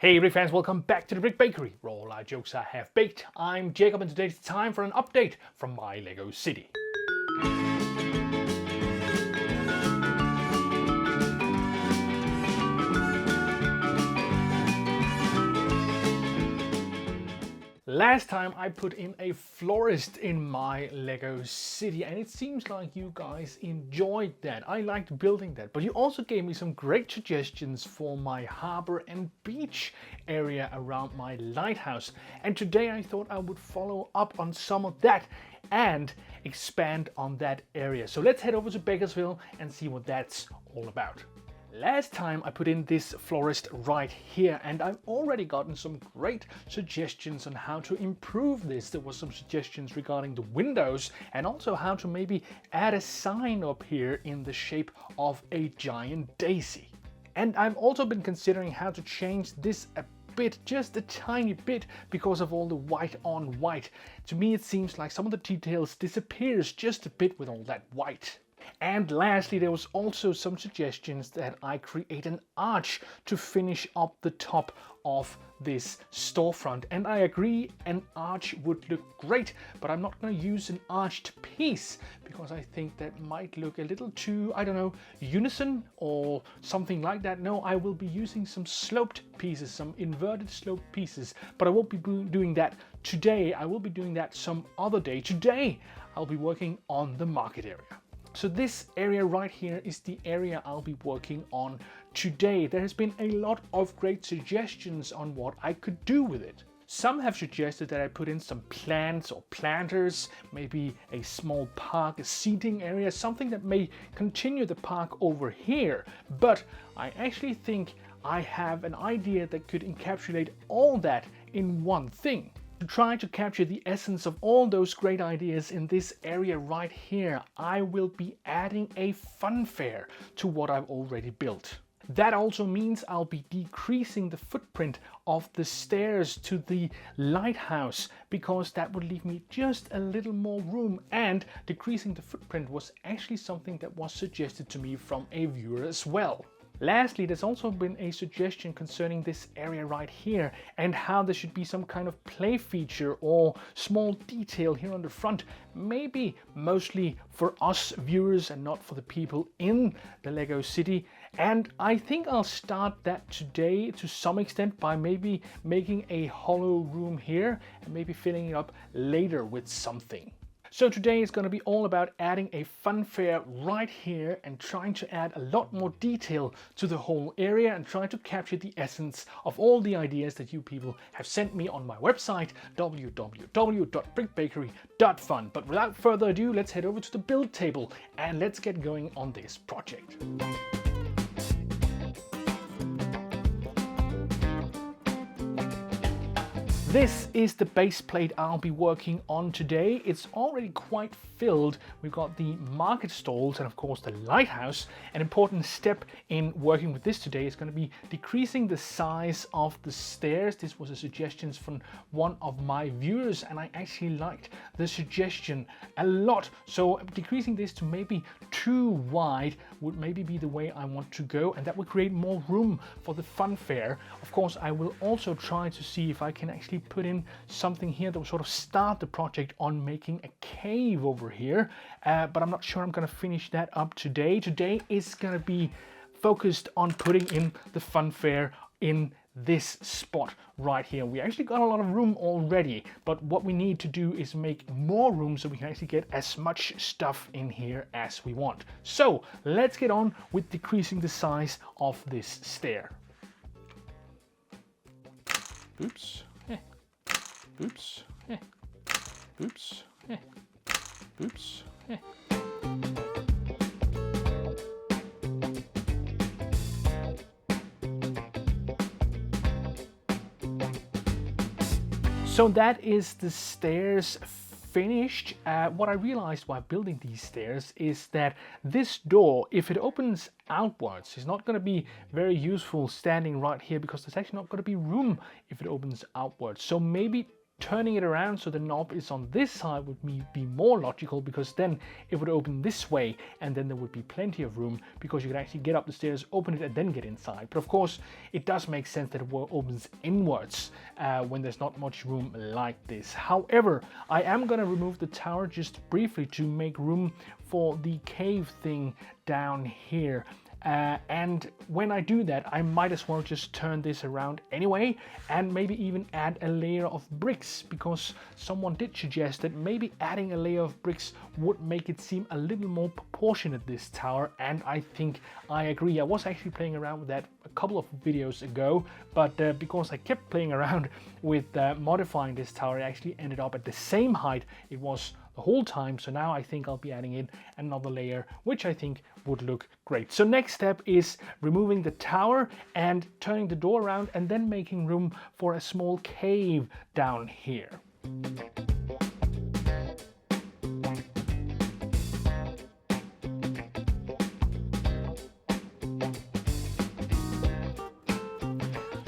Hey Brick fans, welcome back to the Brick Bakery, where all our jokes are half baked. I'm Jacob and today it's time for an update from my Lego city. Last time I put in a florist in my Lego city and it seems like you guys enjoyed that. I liked building that, but you also gave me some great suggestions for my harbor and beach area around my lighthouse. And today I thought I would follow up on some of that and expand on that area. So let's head over to Bakersville and see what that's all about. Last time I put in this florist right here and I've already gotten some great suggestions on how to improve this. There were some suggestions regarding the windows and also how to maybe add a sign up here in the shape of a giant daisy. And I've also been considering how to change this a bit, just a tiny bit, because of all the white on white. To me it seems like some of the details disappears just a bit with all that white. And lastly, there was also some suggestions that I create an arch to finish up the top of this storefront. And I agree, an arch would look great, but I'm not going to use an arched piece because I think that might look a little too, I don't know, unison or something like that. No, I will be using some sloped pieces, some inverted sloped pieces, but I won't be doing that today. I will be doing that some other day. Today, I'll be working on the market area. So this area right here is the area I'll be working on today. There has been a lot of great suggestions on what I could do with it. Some have suggested that I put in some plants or planters, maybe a small park, a seating area, something that may continue the park over here. But I actually think I have an idea that could encapsulate all that in one thing. To try to capture the essence of all those great ideas in this area right here, I will be adding a funfair to what I've already built. That also means I'll be decreasing the footprint of the stairs to the lighthouse because that would leave me just a little more room, and decreasing the footprint was actually something that was suggested to me from a viewer as well. Lastly, there's also been a suggestion concerning this area right here and how there should be some kind of play feature or small detail here on the front, maybe mostly for us viewers and not for the people in the Lego city. And I think I'll start that today to some extent by maybe making a hollow room here and maybe filling it up later with something. So today is going to be all about adding a funfair right here and trying to add a lot more detail to the whole area and trying to capture the essence of all the ideas that you people have sent me on my website www.brickbakery.fun. But without further ado, let's head over to the build table and let's get going on this project. This is the base plate I'll be working on today. It's already quite filled. We've got the market stalls and of course the lighthouse. An important step in working with this today is going to be decreasing the size of the stairs. This was a suggestion from one of my viewers and I actually liked the suggestion a lot. So decreasing this to maybe too wide would maybe be the way I want to go, and that would create more room for the funfair. Of course, I will also try to see if I can actually put in something here that will sort of start the project on making a cave over here, but I'm not sure I'm going to finish that up today. Today is going to be focused on putting in the funfair in this spot right here. We actually got a lot of room already, but what we need to do is make more room so we can actually get as much stuff in here as we want. So let's get on with decreasing the size of this stair. Oops. Oops, oops, oops, So that is the stairs finished. What I realized while building these stairs is that this door, if it opens outwards, is not going to be very useful standing right here because there's actually not going to be room if it opens outwards. So maybe turning it around so the knob is on this side would be more logical, because then it would open this way and then there would be plenty of room, because you could actually get up the stairs, open it and then get inside. But of course it does make sense that it opens inwards when there's not much room like this. However, I am going to remove the tower just briefly to make room for the cave thing down here. And when I do that, I might as well just turn this around anyway, and maybe even add a layer of bricks, because someone did suggest that maybe adding a layer of bricks would make it seem a little more proportionate, this tower, and I think I agree. I was actually playing around with that a couple of videos ago, but because I kept playing around with modifying this tower, it actually ended up at the same height it was the whole time. So now I think I'll be adding in another layer, which I think would look great. So next step is removing the tower and turning the door around, and then making room for a small cave down here.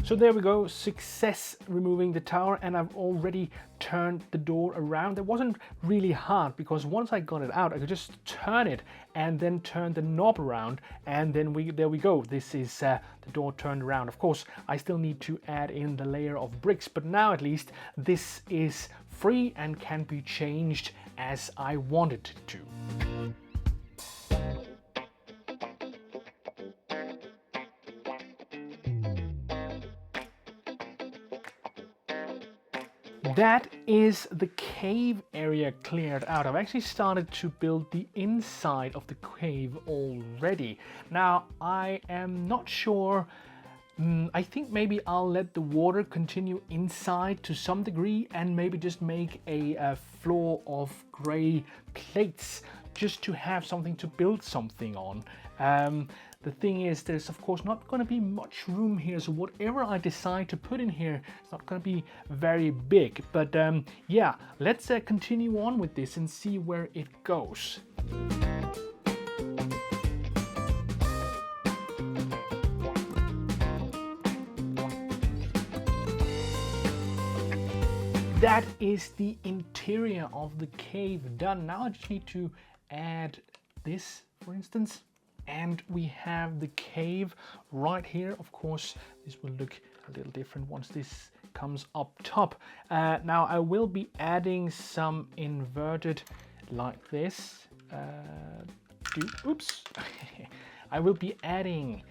So there we go, success removing the tower, and I've already turned the door around. It wasn't really hard, because once I got it out, I could just turn it and then turn the knob around, and then there we go. This is the door turned around. Of course, I still need to add in the layer of bricks, but now at least this is free and can be changed as I want it to. That is the cave area cleared out. I've actually started to build the inside of the cave already. Now, I am not sure. I think maybe I'll let the water continue inside to some degree, and maybe just make a floor of gray plates, just to have something to build something on. The thing is, there's of course not going to be much room here, so whatever I decide to put in here, it's not going to be very big. But yeah, let's continue on with this and see where it goes. That is the interior of the cave done. Now I just need to add this, for instance. And we have the cave right here. Of course, this will look a little different once this comes up top. Now I will be adding some inverted like this. Oops. I will be adding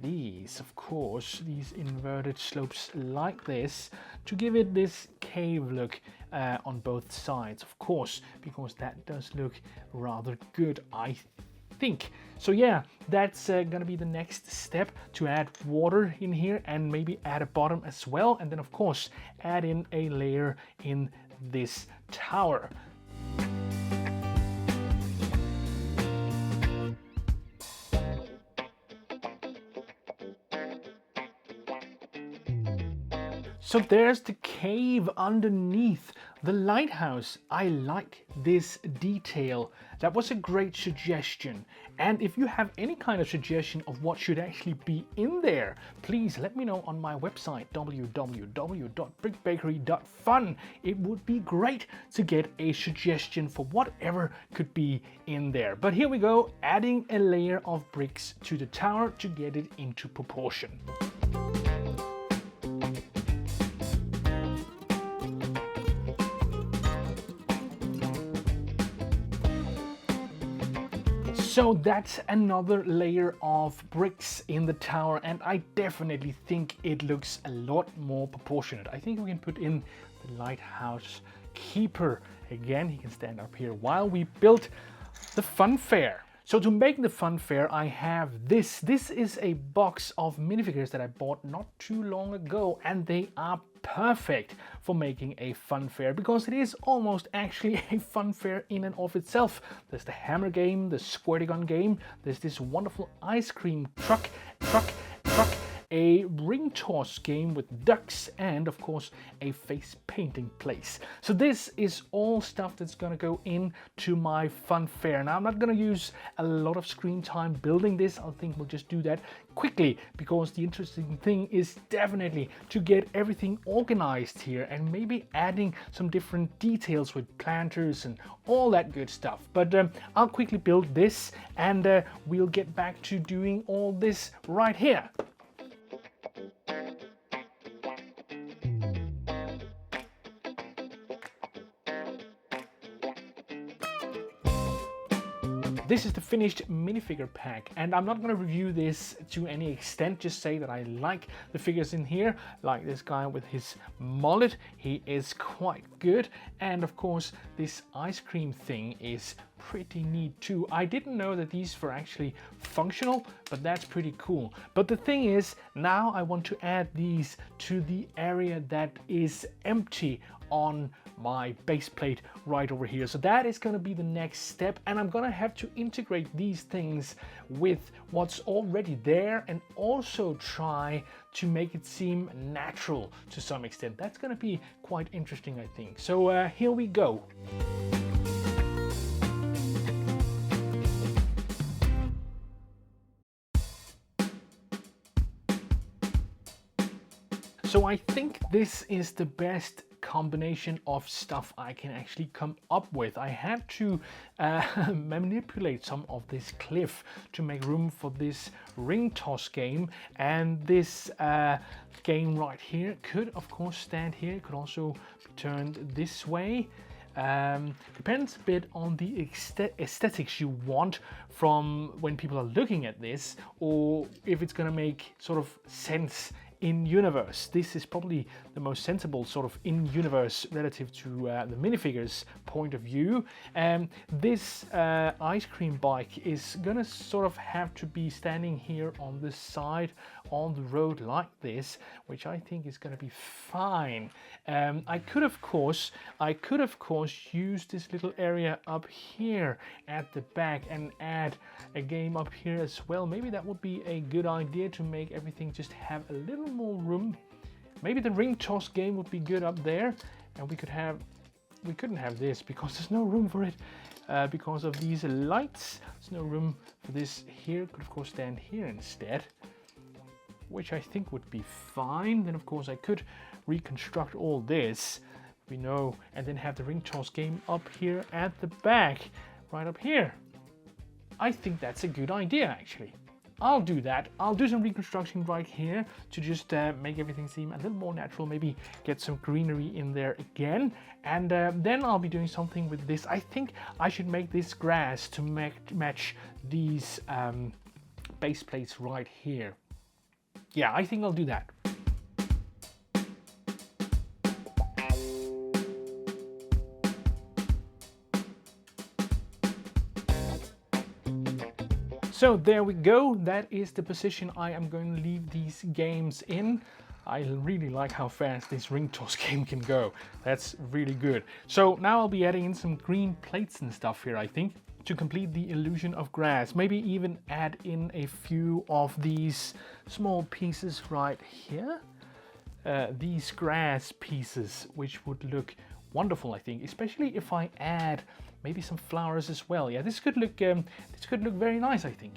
these, of course, these inverted slopes like this, to give it this cave look on both sides, of course, because that does look rather good, I think. So yeah, that's gonna be the next step, to add water in here and maybe add a bottom as well, and then of course add in a layer in this tower. So there's the cave underneath the lighthouse. I like this detail. That was a great suggestion. And if you have any kind of suggestion of what should actually be in there, please let me know on my website, www.brickbakery.fun. It would be great to get a suggestion for whatever could be in there. But here we go, adding a layer of bricks to the tower to get it into proportion. So that's another layer of bricks in the tower, and I definitely think it looks a lot more proportionate. I think we can put in the lighthouse keeper again. He can stand up here while we build the funfair. So to make the funfair, I have this. This is a box of minifigures that I bought not too long ago, and they are perfect for making a funfair, because it is almost actually a funfair in and of itself. There's the hammer game, the squirty gun game, there's this wonderful ice cream truck, a ring toss game with ducks and of course a face painting place. So this is all stuff that's gonna go into my funfair. Now I'm not gonna use a lot of screen time building this. I think we'll just do that quickly, because the interesting thing is definitely to get everything organized here and maybe adding some different details with planters and all that good stuff. But I'll quickly build this and we'll get back to doing all this right here. This is the finished minifigure pack, and I'm not going to review this to any extent, just say that I like the figures in here, like this guy with his mullet, he is quite good, and of course this ice cream thing is pretty neat too. I didn't know that these were actually functional, but that's pretty cool. But the thing is, now I want to add these to the area that is empty on my base plate right over here. So that is going to be the next step, and I'm going to have to integrate these things with what's already there and also try to make it seem natural to some extent. That's going to be quite interesting, I think. So here we go. So I think this is the best combination of stuff I can actually come up with. I had to manipulate some of this cliff to make room for this ring toss game, and this game right here could of course stand here. It could also be turned this way. Depends a bit on the aesthetics you want from when people are looking at this, or if it's gonna make sort of sense in universe. This is probably the most sensible sort of in universe relative to the minifigures point of view. This ice cream bike is gonna sort of have to be standing here on this side on the road like this, which I think is gonna be fine. I could of course use this little area up here at the back and add a game up here as well. Maybe that would be a good idea to make everything just have a little more room. Maybe the ring toss game would be good up there, and we couldn't have this because there's no room for it because of these lights. There's no room for this here. Could of course stand here instead, which I think would be fine. Then of course I could reconstruct all this, we know, and then have the ring toss game up here at the back, right up here. I think that's a good idea actually. I'll do that. I'll do some reconstruction right here to just make everything seem a little more natural, maybe get some greenery in there again, and then I'll be doing something with this. I think I should make this grass to match these base plates right here. Yeah, I think I'll do that. So there we go, that is the position I am going to leave these games in. I really like how fast this ring toss game can go. That's really good. So now I'll be adding in some green plates and stuff here, I think, to complete the illusion of grass. Maybe even add in a few of these small pieces right here. These grass pieces, which would look wonderful, I think, especially if I add maybe some flowers as well. Yeah, this could look very nice, I think.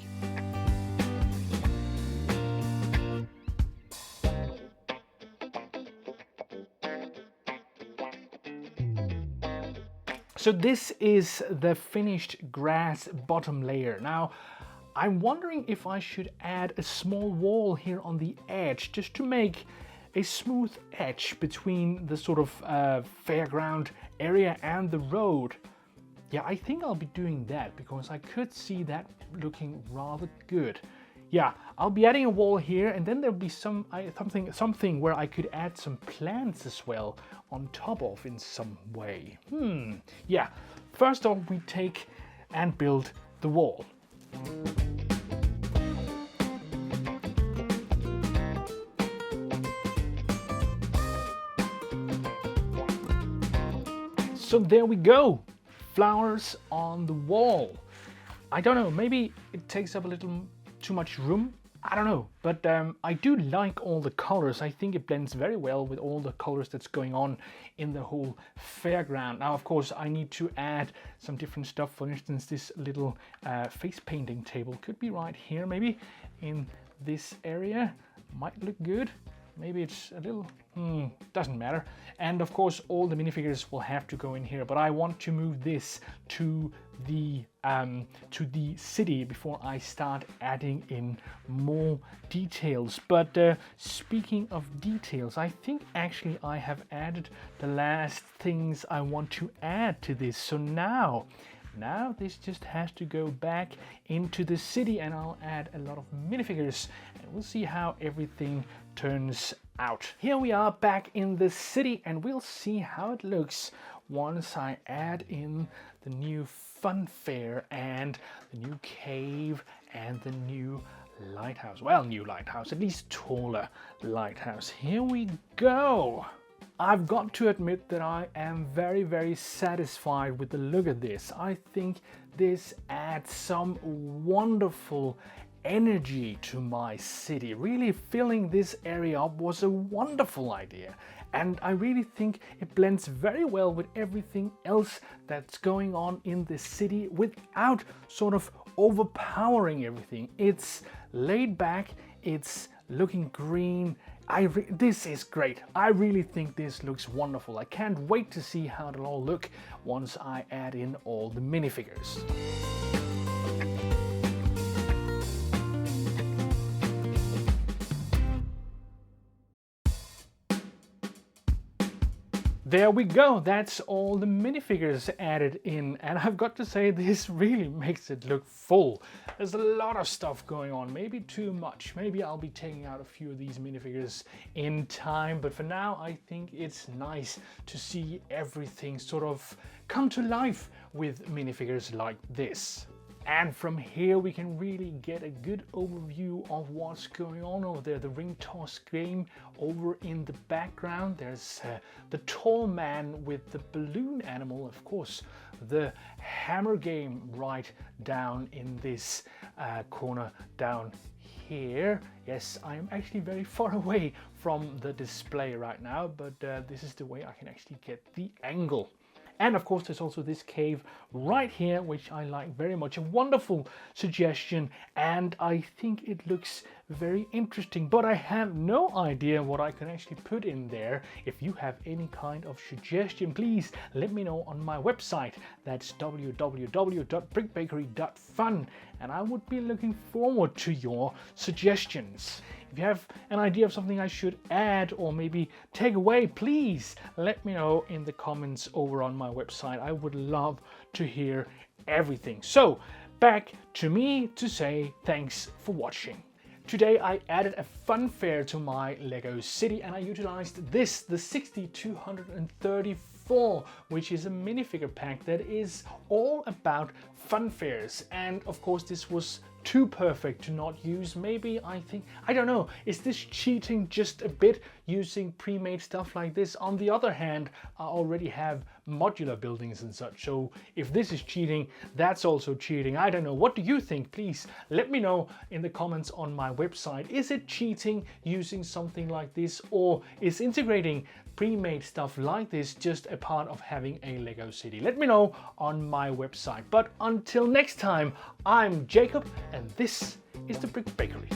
So this is the finished grass bottom layer. Now, I'm wondering if I should add a small wall here on the edge, just to make a smooth edge between the sort of fairground area and the road. Yeah, I think I'll be doing that because I could see that looking rather good. Yeah, I'll be adding a wall here, and then there'll be something where I could add some plants as well on top of in some way. Yeah, first off we take and build the wall. So there we go. Flowers on the wall. I don't know, maybe it takes up a little too much room. I don't know, but I do like all the colors. I think it blends very well with all the colors that's going on in the whole fairground. Now, of course, I need to add some different stuff. For instance, this little face painting table could be right here, maybe in this area. Might look good. Maybe it's a little, doesn't matter. And of course, all the minifigures will have to go in here, but I want to move this to the city before I start adding in more details. But speaking of details, I think actually I have added the last things I want to add to this. So now this just has to go back into the city, and I'll add a lot of minifigures, and we'll see how everything turns out. Here we are back in the city, and we'll see how it looks once I add in the new funfair and the new cave and the new lighthouse. Well, new lighthouse, at least taller lighthouse. Here we go. I've got to admit that I am very, very satisfied with the look of this. I think this adds some wonderful energy to my city. Really filling this area up was a wonderful idea. And I really think it blends very well with everything else that's going on in the city without sort of overpowering everything. It's laid back, it's looking green. This is great. I really think this looks wonderful. I can't wait to see how it'll all look once I add in all the minifigures. There we go, that's all the minifigures added in, and I've got to say this really makes it look full. There's a lot of stuff going on, maybe too much. Maybe I'll be taking out a few of these minifigures in time, but for now I think it's nice to see everything sort of come to life with minifigures like this. And from here we can really get a good overview of what's going on over there. The ring toss game over in the background. There's the tall man with the balloon animal, of course. The hammer game right down in this corner down here. Yes, I am actually very far away from the display right now, but this is the way I can actually get the angle. And of course there's also this cave right here, which I like very much. A wonderful suggestion, and I think it looks very interesting, but I have no idea what I can actually put in there. If you have any kind of suggestion, please let me know on my website. That's www.brickbakery.fun, and I would be looking forward to your suggestions. If you have an idea of something I should add or maybe take away, please let me know in the comments over on my website. I would love to hear everything. So back to me to say thanks for watching. Today I added a funfair to my Lego city, and I utilized this, the 6234, which is a minifigure pack that is all about funfairs. And of course this was too perfect to not use. Maybe I don't know, is this cheating just a bit using pre-made stuff like this? On the other hand, I already have modular buildings and such, so if this is cheating, that's also cheating. I don't know. What do you think? Please let me know in the comments on my website. Is it cheating using something like this, or is integrating pre-made stuff like this just a part of having a Lego city? Let me know on my website. But until next time, I'm Jacob, and this is the Brick Bakery.